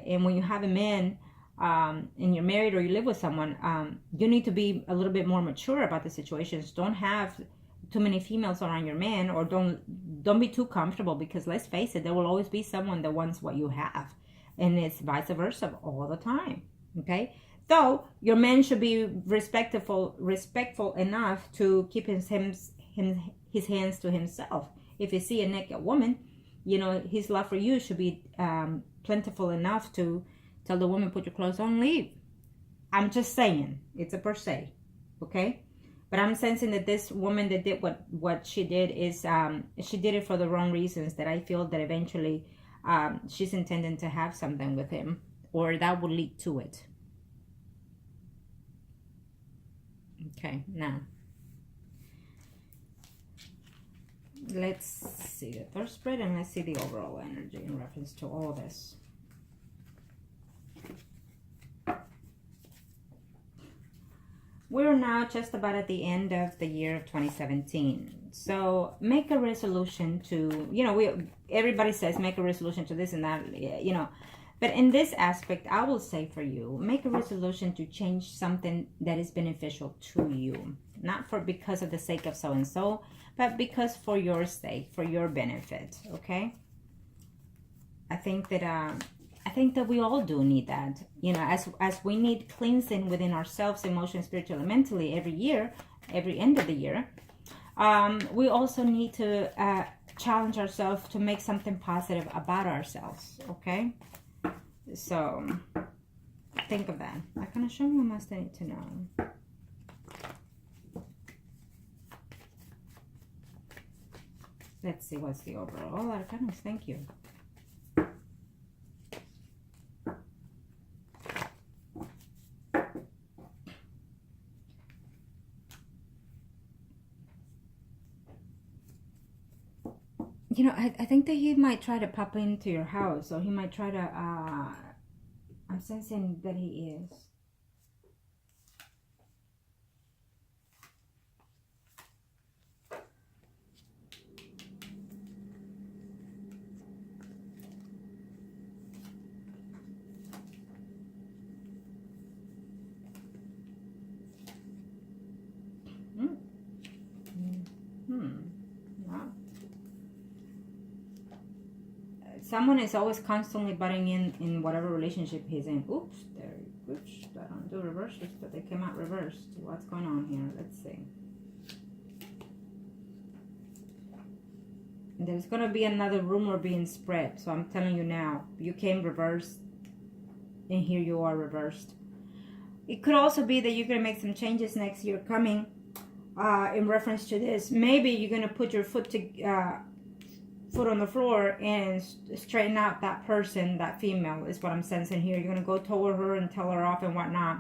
And when you have a man and you're married or you live with someone, you need to be a little bit more mature about the situations. Don't have too many females around your man, or don't be too comfortable, because let's face it, there will always be someone that wants what you have, and it's vice versa all the time. Okay, so your man should be respectful enough to keep his hands to himself. If you see a naked woman, you know, his love for you should be plentiful enough to tell the woman, put your clothes on, leave. I'm just saying, it's a per se, okay? But I'm sensing that this woman that did what she did is she did it for the wrong reasons, that I feel that eventually she's intending to have something with him, or that would lead to it. Okay, now let's see the third spread, and let's see the overall energy in reference to all this. We're now just about at the end of the year of 2017. So make a resolution to, you know, everybody says make a resolution to this and that, you know. But in this aspect, I will say for you, make a resolution to change something that is beneficial to you. Not because of the sake of so-and-so, but because for your sake, for your benefit, okay? I think that we all do need that. You know, as we need cleansing within ourselves, emotionally, spiritually, and mentally every year, every end of the year, we also need to challenge ourselves to make something positive about ourselves, okay? So, think of that. I kind of show me what must I need to know. Let's see what's the overall. Oh, Arcanos, thank you. You know, I think that he might try to pop into your house, or he might try to, I'm sensing that he is. Someone is always constantly butting in whatever relationship he's in. Oops, there. Oops, I don't do reverses, but they came out reversed. What's going on here? Let's see. There's going to be another rumor being spread. So I'm telling you now, you came reversed, and here you are reversed. It could also be that you're going to make some changes next year coming in reference to this. Maybe you're going to put your foot on the floor and straighten out that person, that female, is what I'm sensing here. You're going to go toward her and tell her off and whatnot.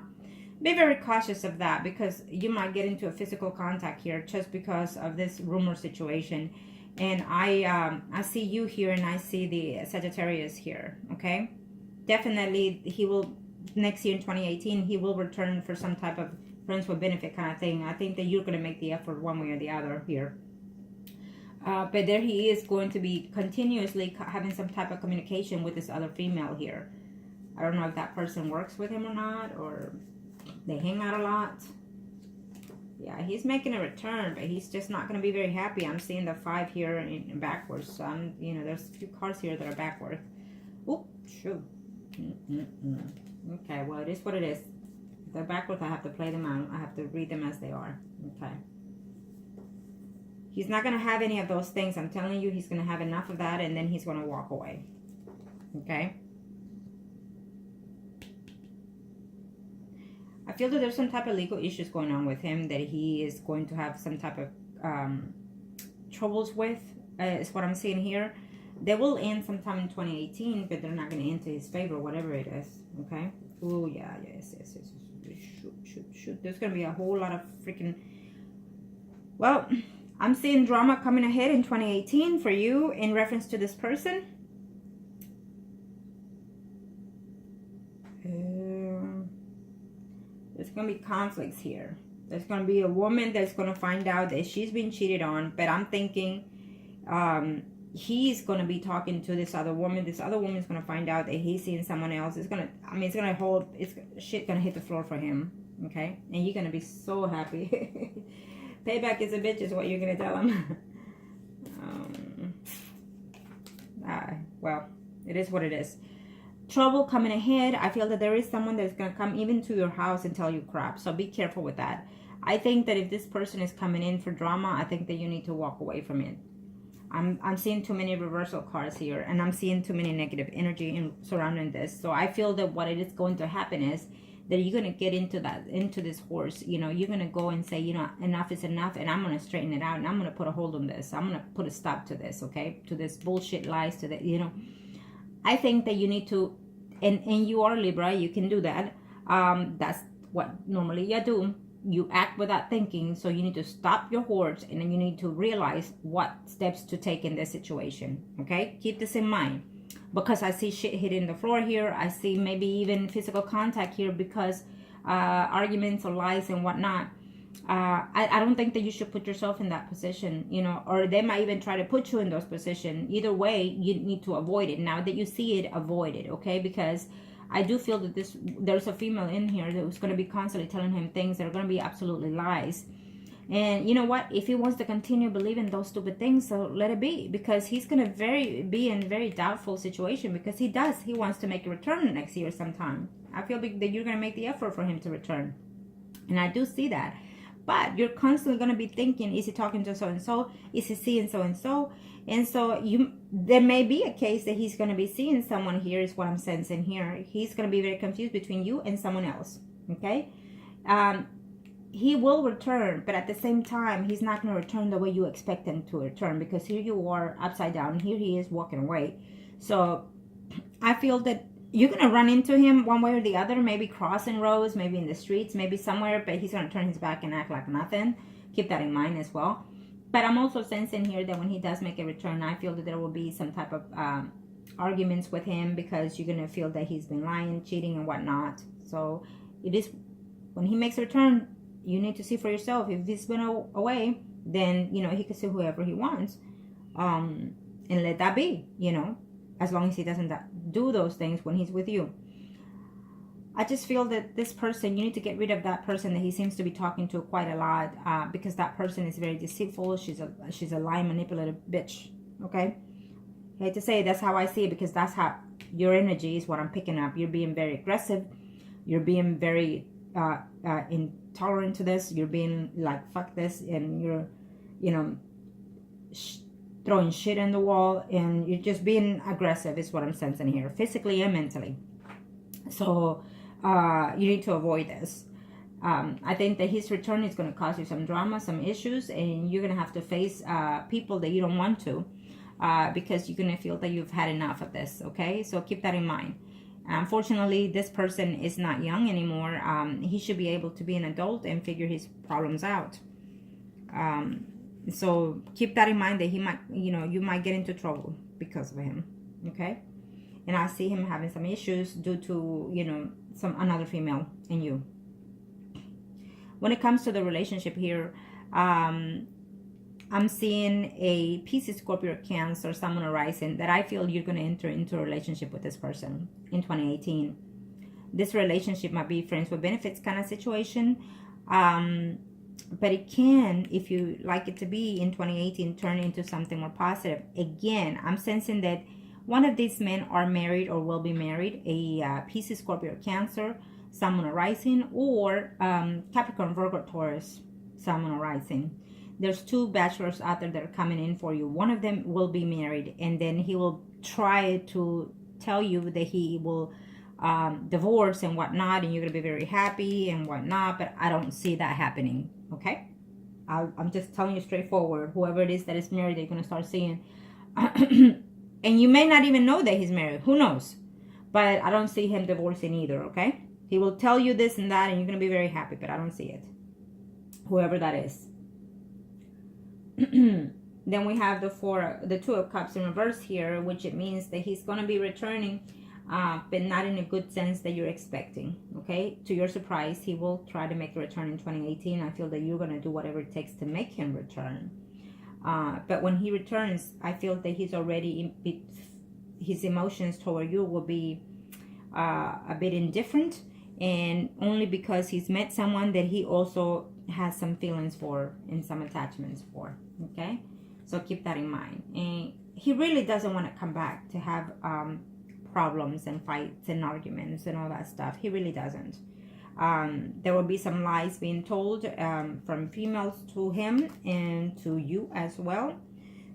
Be very cautious of that, because you might get into a physical contact here just because of this rumor situation. And I see you here, and I see the Sagittarius here, okay? Definitely he will, next year in 2018, he will return for some type of friends with benefit kind of thing. I think that you're going to make the effort one way or the other here. But there he is going to be continuously having some type of communication with this other female here. I don't know if that person works with him or not, or they hang out a lot. Yeah, he's making a return, but he's just not going to be very happy. I'm seeing the 5 here in backwards. So you know, there's a few cards here that are backward. Oh, shoot. Okay, well, it is what it is. If they're backwards, I have to play them out. I have to read them as they are. Okay. He's not going to have any of those things. I'm telling you, he's going to have enough of that, and then he's going to walk away. Okay? I feel that there's some type of legal issues going on with him that he is going to have some type of troubles with, is what I'm seeing here. They will end sometime in 2018, but they're not going to end to his favor, whatever it is. Okay? Oh, yeah, yes. Shoot. There's going to be a whole lot of freaking... Well... I'm seeing drama coming ahead in 2018 for you in reference to this person. There's going to be conflicts here. There's going to be a woman that's going to find out that she's been cheated on. But I'm thinking he's going to be talking to this other woman. This other woman is going to find out that he's seeing someone else. It's going to, I mean, it's going to hold, it's shit going to hit the floor for him. Okay. And you're going to be so happy. Payback is a bitch is what you're going to tell him. Well, it is what it is. Trouble coming ahead. I feel that there is someone that's going to come even to your house and tell you crap. So be careful with that. I think that if this person is coming in for drama, I think that you need to walk away from it. I'm seeing too many reversal cards here, and I'm seeing too many negative energy surrounding this. So I feel that what it is going to happen is that you're going to get into this horse. You know, you're going to go and say, you know, enough is enough, and I'm going to straighten it out, and I'm going to put a hold on this. I'm going to put a stop to this, okay? To this bullshit lies, to that, you know. I think that you need to, and you are Libra, you can do that. That's what normally you do. You act without thinking, so you need to stop your horse, and then you need to realize what steps to take in this situation, okay? Keep this in mind, because I see shit hitting the floor here. I see maybe even physical contact here, because arguments or lies and whatnot. I don't think that you should put yourself in that position, you know, or they might even try to put you in those positions. Either way, you need to avoid it. Now that you see it, avoid it, okay? Because I do feel that there's a female in here who's going to be constantly telling him things that are going to be absolutely lies. And you know what? If he wants to continue believing those stupid things, so let it be. Because he's going to be in a very doubtful situation. Because he wants to make a return next year sometime. I feel that you're going to make the effort for him to return. And I do see that. But you're constantly going to be thinking, is he talking to so-and-so? Is he seeing so-and-so? And so there may be a case that he's going to be seeing someone here, is what I'm sensing here. He's going to be very confused between you and someone else, okay? He will return, but at the same time, he's not going to return the way you expect him to return, because here you are upside down. Here he is walking away. So I feel that you're going to run into him one way or the other, maybe crossing roads, maybe in the streets, maybe somewhere, but he's going to turn his back and act like nothing. Keep that in mind as well. But I'm also sensing here that when he does make a return, I feel that there will be some type of arguments with him, because you're going to feel that he's been lying, cheating, and whatnot. So it is, when he makes a return, you need to see for yourself. If he's been away, then, you know, he can see whoever he wants. And let that be, you know, as long as he doesn't do those things when he's with you. I just feel that this person, you need to get rid of that person that he seems to be talking to quite a lot, because that person is very deceitful. She's a lying, manipulative bitch, okay? I hate to say it, that's how I see it, because that's how your energy is what I'm picking up. You're being very aggressive. You're being very intolerant to this. You're being like, fuck this, and you're, you know, throwing shit in the wall, and you're just being aggressive is what I'm sensing here, physically and mentally. So you need to avoid this. I think that his return is going to cause you some drama, some issues, and you're going to have to face people that you don't want to, because you're going to feel that you've had enough of this, okay? So keep that in mind. Unfortunately, this person is not young anymore. He should be able to be an adult and figure his problems out. So keep that in mind, that he might, you know, you might get into trouble because of him, okay? And I see him having some issues due to, you know, another female in you. When it comes to the relationship here, I'm seeing a Pisces, Scorpio, Cancer, someone arising that I feel you're going to enter into a relationship with this person in 2018. This relationship might be friends with benefits kind of situation. But it can, if you like it to be in 2018, turn into something more positive. Again, I'm sensing that one of these men are married or will be married, a Pisces, Scorpio, Cancer, someone arising, or Capricorn, Virgo, Taurus, someone arising. There's two bachelors out there that are coming in for you. One of them will be married, and then he will try to tell you that he will divorce and whatnot, and you're going to be very happy and whatnot, but I don't see that happening, okay? I'm just telling you straightforward. Whoever it is that is married, they're going to start seeing. And you may not even know that he's married. Who knows? But I don't see him divorcing either, okay? He will tell you this and that, and you're going to be very happy, but I don't see it. Whoever that is. Then we have the Two of Cups in reverse here, which it means that he's going to be returning, but not in a good sense that you're expecting, okay? To your surprise, he will try to make a return in 2018. I feel that you're going to do whatever it takes to make him return. But when he returns, I feel that he's already, his emotions toward you will be a bit indifferent, and only because he's met someone that he also has some feelings for and some attachments for. Okay, so keep that in mind. And he really doesn't want to come back to have problems and fights and arguments and all that stuff. He really doesn't. There will be some lies being told from females to him and to you as well.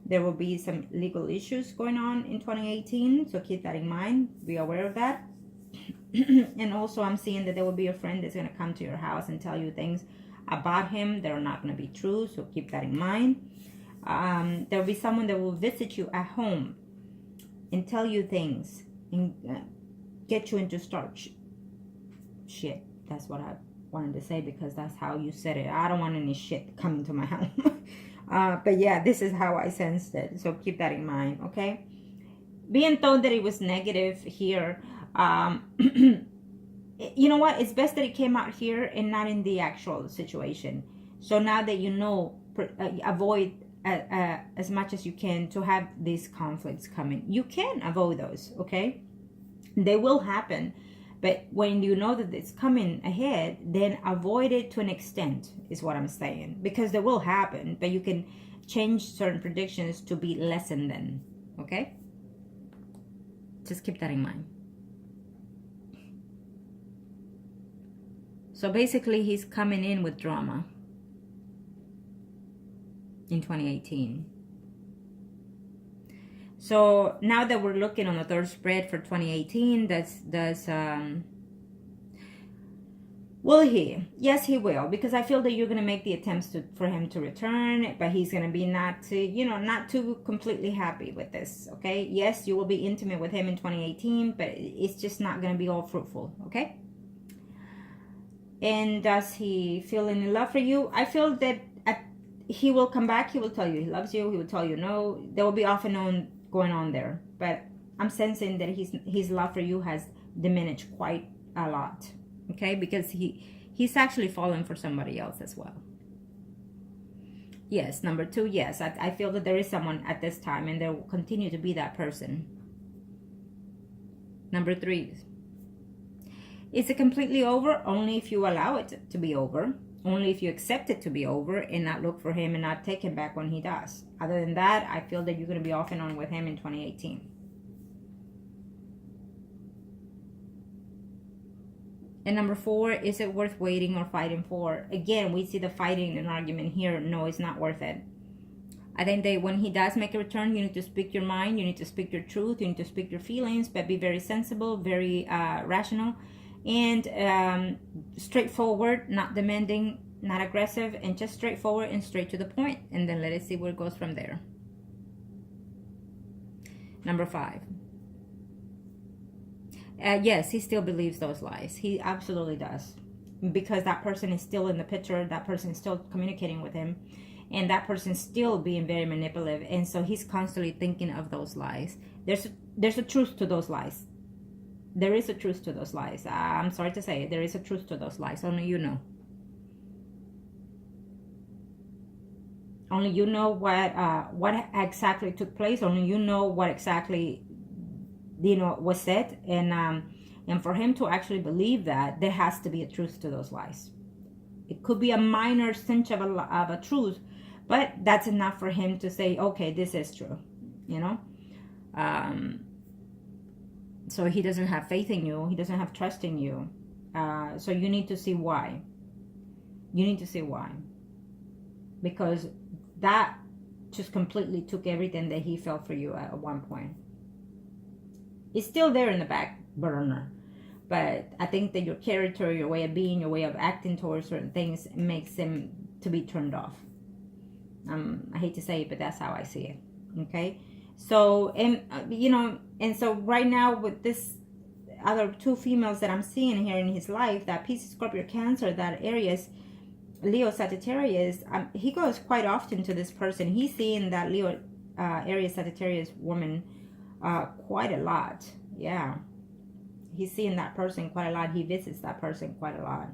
There will be some legal issues going on in 2018, so keep that in mind. Be aware of that. And also, I'm seeing that there will be a friend that's going to come to your house and tell you things about him that are not going to be true, so keep that in mind. There will be someone that will visit you at home and tell you things and get you into shit. That's what I wanted to say, because that's how you said it. I don't want any shit coming to my home. But yeah, this is how I sensed it, so keep that in mind. Okay, being told that it was negative here, you know what, it's best that it came out here and not in the actual situation. So now that you know, avoid as much as you can to have these conflicts coming. You can avoid those, okay? They will happen, but when you know that it's coming ahead, then avoid it to an extent, is what I'm saying, because they will happen, but you can change certain predictions to be lessened then, okay? Just keep that in mind. So basically, he's coming in with drama in 2018. So now that we're looking on the third spread for 2018, will he? Yes, he will, because I feel that you're going to make the attempts for him to return, but he's going to be not too completely happy with this, okay? Yes, you will be intimate with him in 2018, but it's just not going to be all fruitful, okay? And does he feel any love for you? I feel that he will come back. He will tell you he loves you. He will tell you no. There will be off and on going on there. But I'm sensing that his love for you has diminished quite a lot. Okay? Because he's actually fallen for somebody else as well. Yes, number 2, yes. I feel that there is someone at this time, and there will continue to be that person. Number 3. Is it completely over? Only if you allow it to be over. Only if you accept it to be over and not look for him and not take him back when he does. Other than that, I feel that you're going to be off and on with him in 2018. And number 4, is it worth waiting or fighting for? Again, we see the fighting and argument here. No, it's not worth it. I think that when he does make a return, you need to speak your mind. You need to speak your truth. You need to speak your feelings, but be very sensible, very rational. And straightforward, not demanding, not aggressive, and just straightforward and straight to the point. And then let us see where it goes from there. Number 5. Yes, he still believes those lies. He absolutely does. Because that person is still in the picture. That person is still communicating with him. And that person is still being very manipulative. And so he's constantly thinking of those lies. There's a truth to those lies. There is a truth to those lies. I'm sorry to say it. There is a truth to those lies. Only you know. Only you know what exactly took place. Only you know what exactly was said. And for him to actually believe that, there has to be a truth to those lies. It could be a minor cinch of a truth, but that's enough for him to say, okay, this is true. So he doesn't have faith in you. He doesn't have trust in you. So you need to see why. You need to see why. Because that just completely took everything that he felt for you at one point. It's still there in the back burner. But I think that your character, your way of being, your way of acting towards certain things makes him to be turned off. I hate to say it, but that's how I see it. Okay? So, and so right now with this other 2 females that I'm seeing here in his life, that Pisces, Scorpio, Cancer, that Aries, Leo, Sagittarius, he goes quite often to this person. He's seeing that Leo, Aries, Sagittarius woman quite a lot. Yeah. He's seeing that person quite a lot. He visits that person quite a lot.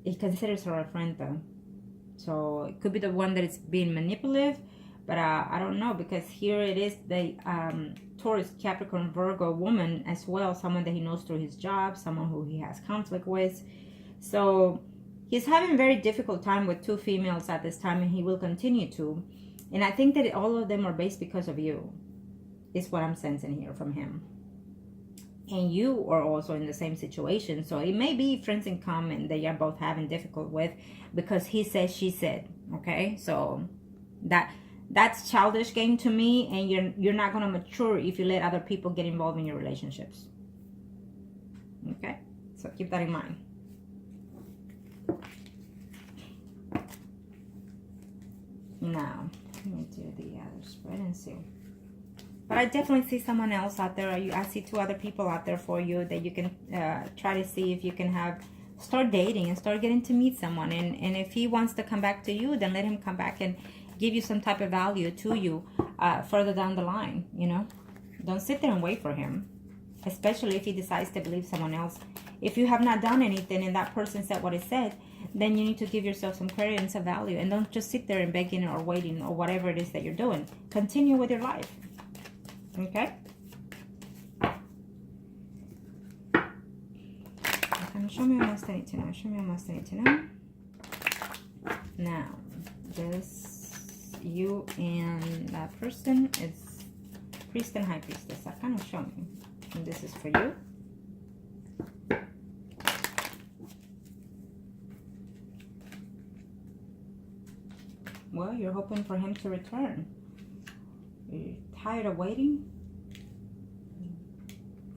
He considers her a friend though. So it could be the one that is being manipulative, but I don't know, because here it is the Taurus, Capricorn, Virgo woman as well, someone that he knows through his job, someone who he has conflict with. So he's having a very difficult time with 2 females at this time, and he will continue to. And I think that all of them are based because of you, is what I'm sensing here from him. And you are also in the same situation. So it may be friends in common that you're both having difficult with, because he said, she said. Okay, so that's childish game to me, and you're not going to mature if you let other people get involved in your relationships. Okay, so keep that in mind. Now, let me do the other spread and see. But I definitely see someone else out there. I see 2 other people out there for you that you can try to see if you can start dating and start getting to meet someone. And if he wants to come back to you, then let him come back and give you some type of value to you further down the line, you know. Don't sit there and wait for him, especially if he decides to believe someone else. If you have not done anything and that person said what it said, then you need to give yourself some credit and some value. And don't just sit there and begging or waiting or whatever it is that you're doing. Continue with your life. Okay? Show me what else I need to know. Show me what else I need to know. Now, this, you and that person is Priest and High Priestess. That kind of show me. And this is for you. Well, you're hoping for him to return. You're tired of waiting.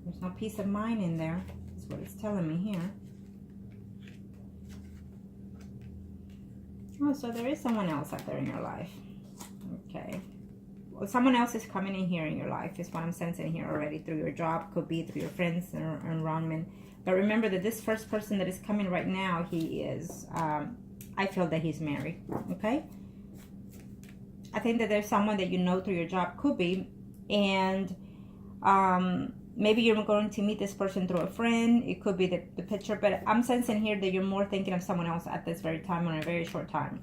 There's no peace of mind in there. That's what it's telling me here. Oh, so there is someone else out there in your life. Okay. Well, someone else is coming in here in your life is what I'm sensing here already, through your job, could be through your friends or environment. But remember that this first person that is coming right now, he is, I feel that he's married. Okay. I think that there's someone that you know through your job, could be, and maybe you're going to meet this person through a friend. It could be the picture, but I'm sensing here that you're more thinking of someone else at this very time, on a very short time.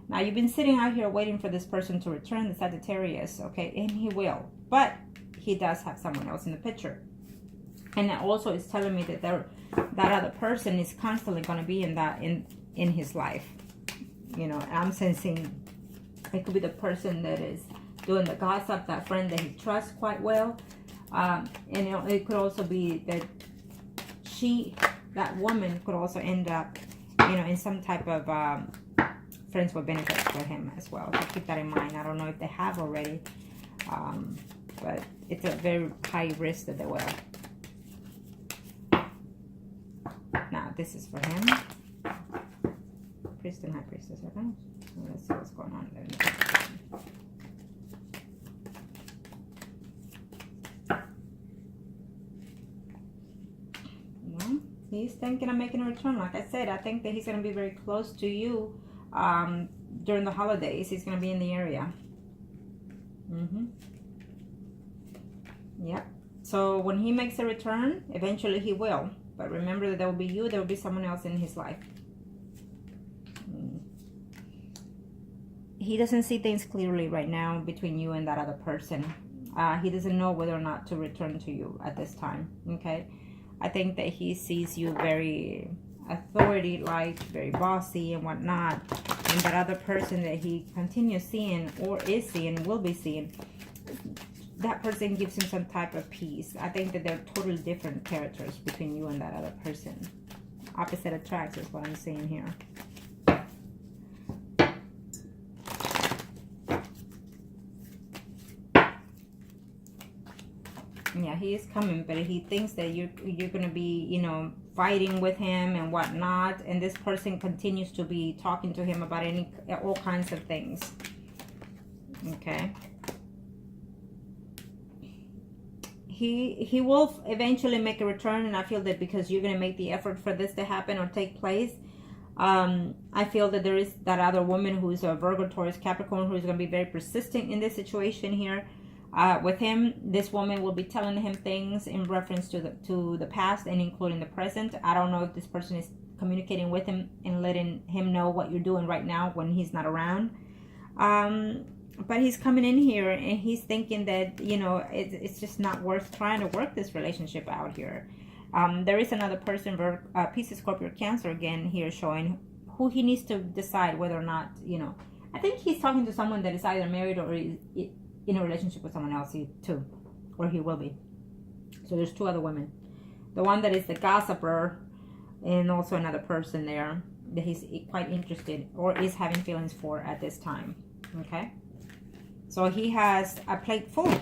Now, you've been sitting out here waiting for this person to return, the Sagittarius, okay, and he will, but he does have someone else in the picture. And it also is telling me that that other person is constantly going to be in his life. You know, I'm sensing it could be the person that is doing the gossip, that friend that he trusts quite well. And it could also be that that woman could also end up, you know, in some type of friends with benefits for him as well. So keep that in mind. I don't know if they have already, but it's a very high risk that they will. Now, this is for him. Priest and High Priestess, okay? So let's see what's going on there. Well, he's thinking of making a return. Like I said, I think that he's going to be very close to you during the holidays. He's going to be in the area. Yep. So when he makes a return, eventually he will. But remember that there will be you, there will be someone else in his life. He doesn't see things clearly right now between you and that other person. He doesn't know whether or not to return to you at this time, okay? I think that he sees you very authority-like, very bossy and whatnot. And that other person that he continues seeing or is seeing, will be seeing, that person gives him some type of peace. I think that they're totally different characters between you and that other person. Opposite attracts is what I'm seeing here. Yeah, he is coming, but he thinks that you're going to be, you know, fighting with him and whatnot. And this person continues to be talking to him about all kinds of things. Okay. He will eventually make a return, and I feel that because you're going to make the effort for this to happen or take place, I feel that there is that other woman who's a Virgo, Taurus, Capricorn, who's going to be very persistent in this situation here. With him, this woman will be telling him things in reference to the past and including the present. I don't know if this person is communicating with him and letting him know what you're doing right now when he's not around. But he's coming in here and he's thinking that, you know, it's just not worth trying to work this relationship out here. There is another person, Pisces, Scorpio, Cancer again here, showing who he needs to decide whether or not, you know. I think he's talking to someone that is either married or is in a relationship with someone else too, or he will be. So there's two other women. The one that is the gossiper, and also another person there that he's quite interested or is having feelings for at this time. Okay, so he has a plate full,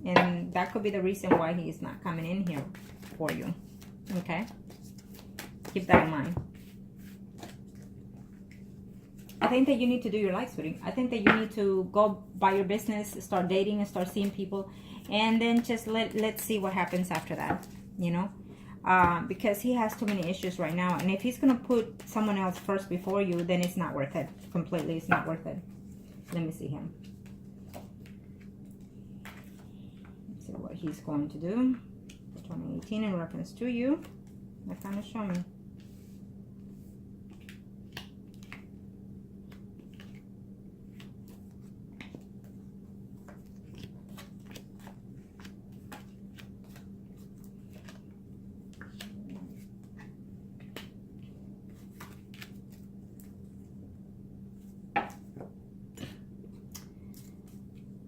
and that could be the reason why he is not coming in here for you. Okay, keep that in mind. I think that you need to do your life, sweetie. I think that you need to go by your business, start dating and start seeing people, and then just let's see what happens after that, you know. Because he has too many issues right now, and if he's gonna put someone else first before you, then it's not worth it. Completely, it's not worth it. Let me see him. Let's see what he's going to do for 2018 in reference to you. That kind of show me.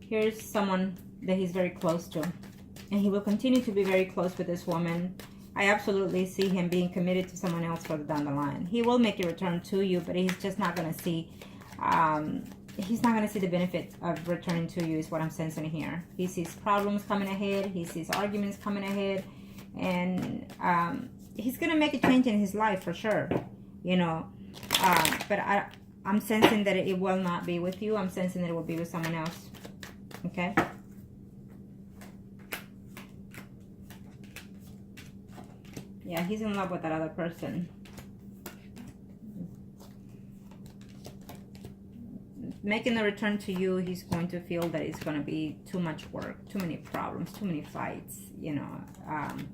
Here's someone that he's very close to, and he will continue to be very close with this woman. I absolutely see him being committed to someone else further down the line. He will make a return to you, but he's just not going to see, he's not going to see the benefit of returning to you is what I'm sensing here. He sees problems coming ahead. He sees arguments coming ahead, and he's going to make a change in his life for sure, you know, but I'm sensing that it will not be with you. I'm sensing that it will be with someone else. Okay. Yeah, he's in love with that other person. Making the return to you, he's going to feel that it's going to be too much work, too many problems, too many fights. You know,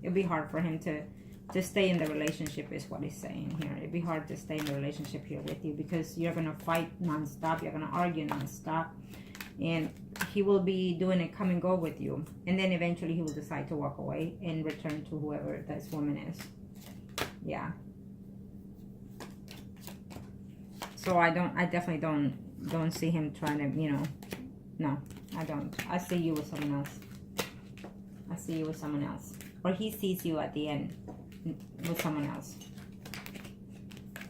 it'll be hard for him to stay in the relationship is what he's saying here. It'd be hard to stay in the relationship here with you because you're going to fight nonstop. You're going to argue nonstop. And he will be doing a come and go with you. And then eventually he will decide to walk away and return to whoever this woman is. Yeah. So I definitely don't see him trying to, you know, no, I don't. I see you with someone else. I see you with someone else. Or he sees you at the end with someone else.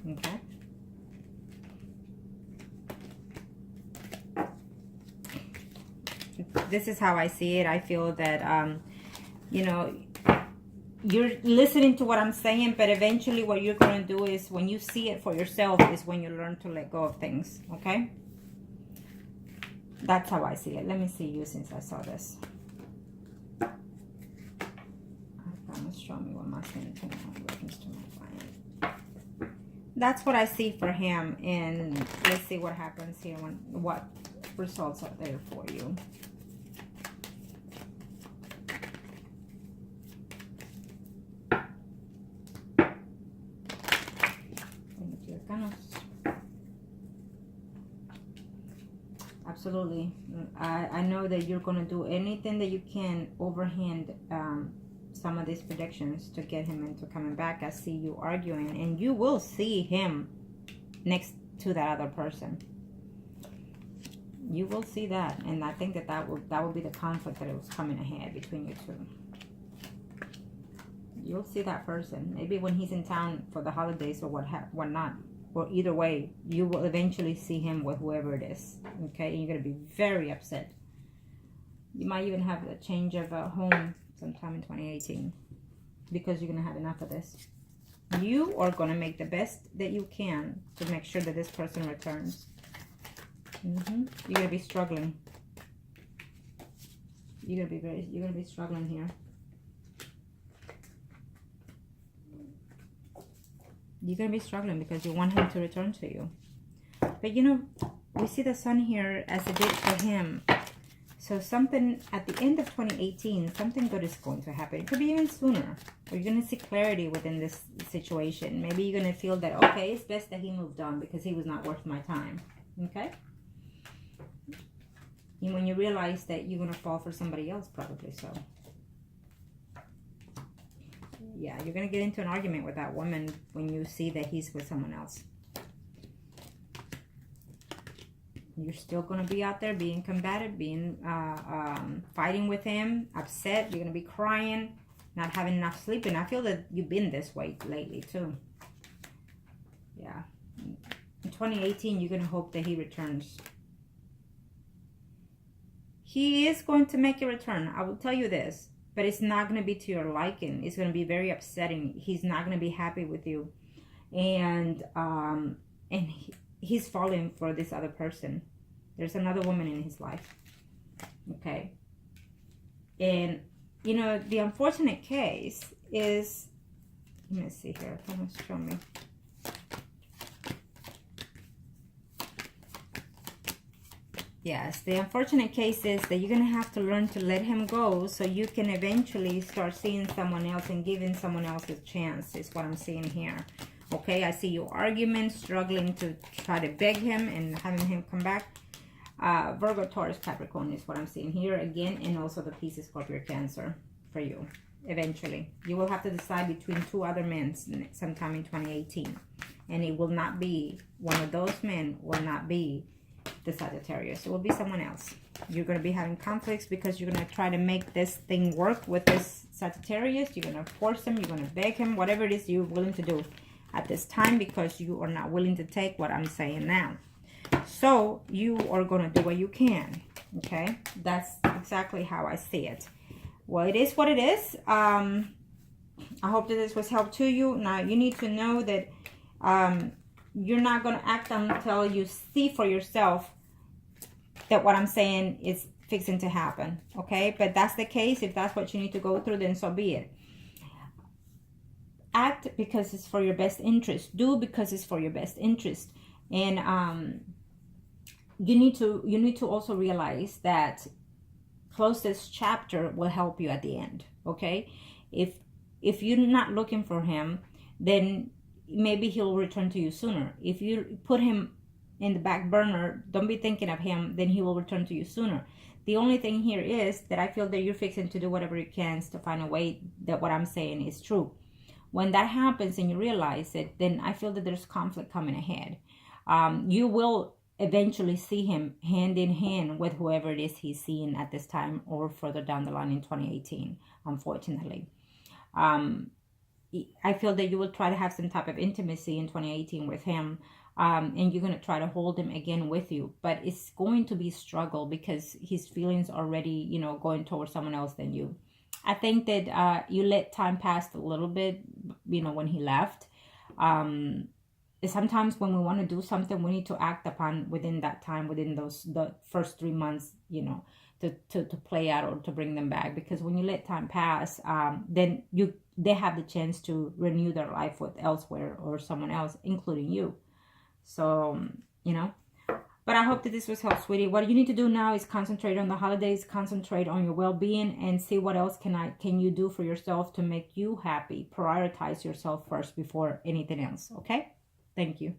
Okay. This is how I see it. I feel that, you know, you're listening to what I'm saying, but eventually what you're going to do is when you see it for yourself is when you learn to let go of things, okay? That's how I see it. Let me see you since I saw this. I promise, show me what my skin reference to my client. That's what I see for him, and let's see what happens here, what results are there for you. Absolutely. I know that you're going to do anything that you can overhand some of these predictions to get him into coming back. I see you arguing, and you will see him next to that other person. You will see that, and I think that will be the conflict that it was coming ahead between you two. You'll see that person maybe when he's in town for the holidays or whatnot. Or either way, you will eventually see him with whoever it is. Okay, and you're going to be very upset. You might even have a change of a home sometime in 2018 because you're going to have enough of this. You are going to make the best that you can to make sure that this person returns. You're going to be struggling. You're going to be struggling here. You're going to be struggling because you want him to return to you. But you know, we see the sun here as a date for him. So something at the end of 2018, something good is going to happen. It could be even sooner. Or you're going to see clarity within this situation. Maybe you're going to feel that, okay, it's best that he moved on because he was not worth my time. Okay? And when you realize that you're going to fall for somebody else, probably so. Yeah, you're going to get into an argument with that woman when you see that he's with someone else. You're still going to be out there being combative, being fighting with him, upset. You're going to be crying, not having enough sleep. And I feel that you've been this way lately too. Yeah. In 2018, you're going to hope that he returns. He is going to make a return. I will tell you this. But it's not going to be to your liking. It's going to be very upsetting. He's not going to be happy with you. And he's falling for this other person. There's another woman in his life. Okay. And, you know, the unfortunate case is, let me see here. Come on, show me. Yes, the unfortunate case is that you're going to have to learn to let him go so you can eventually start seeing someone else and giving someone else a chance, is what I'm seeing here. Okay, I see you arguing, struggling to try to beg him and having him come back. Virgo, Taurus, Capricorn is what I'm seeing here again, and also the Pisces, Scorpio, Cancer for you. Eventually, you will have to decide between two other men sometime in 2018. And it will not be, one of those men will not be the Sagittarius. It will be someone else. You're going to be having conflicts because you're going to try to make this thing work with this Sagittarius. You're going to force him. You're going to beg him. Whatever it is you're willing to do at this time, because you are not willing to take what I'm saying now. So you are going to do what you can. Okay? That's exactly how I see it. Well, it is what it is. I hope that this was help to you. Now, you need to know that you're not going to act until you see for yourself that what I'm saying is fixing to happen. Okay? But that's the case. If that's what you need to go through, then so be it. Act because it's for your best interest. Do because it's for your best interest. And you need to also realize that close this chapter will help you at the end. Okay? If you're not looking for him, then maybe he'll return to you sooner. If you put him in the back burner, don't be thinking of him, then he will return to you sooner. The only thing here is that I feel that you're fixing to do whatever you can to find a way that what I'm saying is true. When that happens and you realize it, then I feel that there's conflict coming ahead. You will eventually see him hand in hand with whoever it is he's seeing at this time or further down the line in 2018, unfortunately. I feel that you will try to have some type of intimacy in 2018 with him, and you're going to try to hold him again with you. But it's going to be a struggle because his feelings are already, you know, going towards someone else than you. I think that you let time pass a little bit, you know, when he left. Sometimes when we want to do something, we need to act upon within that time, within the first 3 months, you know, to play out or to bring them back. Because when you let time pass, then they have the chance to renew their life with elsewhere or someone else, including you. So, you know. But I hope that this was helpful, sweetie. What you need to do now is concentrate on the holidays, concentrate on your well-being, and see what else can you do for yourself to make you happy. Prioritize yourself first before anything else, okay? Thank you.